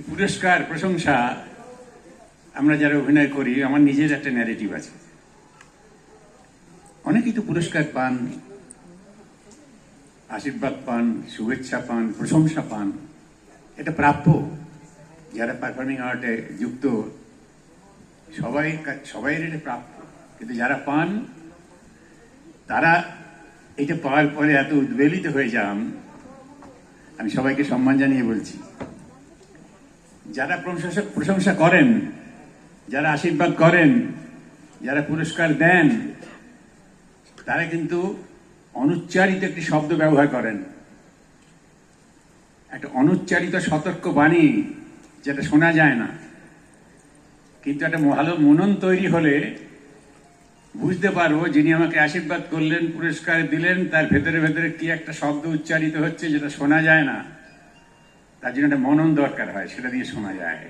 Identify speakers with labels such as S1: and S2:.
S1: পুরস্কার প্রশংসা আমরা যারা অভিনয় করি, আমার নিজের একটা ন্যারেটিভ আছে। অনেকেই তো পুরস্কার পান, আশীর্বাদ পান, শুভেচ্ছা পান, প্রশংসা পান, এটা প্রাপ্য। যারা পারফর্মিং আর্টে যুক্ত সবাই এটা প্রাপ্য, কিন্তু যারা পান তারা এটা পাওয়ার পরে এত উদ্বেলিত হয়ে যান, আমি সবাইকে সম্মান জানিয়ে বলছি। যারা প্রশংসা করেন, যারা আশীর্বাদ করেন, যারা পুরস্কার দেন, তারা কিন্তু অনুচ্চারিত একটি শব্দ ব্যবহার করেন, একটা অনুচ্চারিত সতর্ক বাণী, যেটা শোনা যায় না, কিন্তু একটা ভালো মনন তৈরি হলে বুঝতে পারবো যিনি আমাকে আশীর্বাদ করলেন, পুরস্কার দিলেন, তার ভেতরে ভেতরে কি একটা শব্দ উচ্চারিত হচ্ছে যেটা শোনা যায় না। তার জন্য একটা মনন দরকার হয়, সেটা দিয়ে শোনা যায়।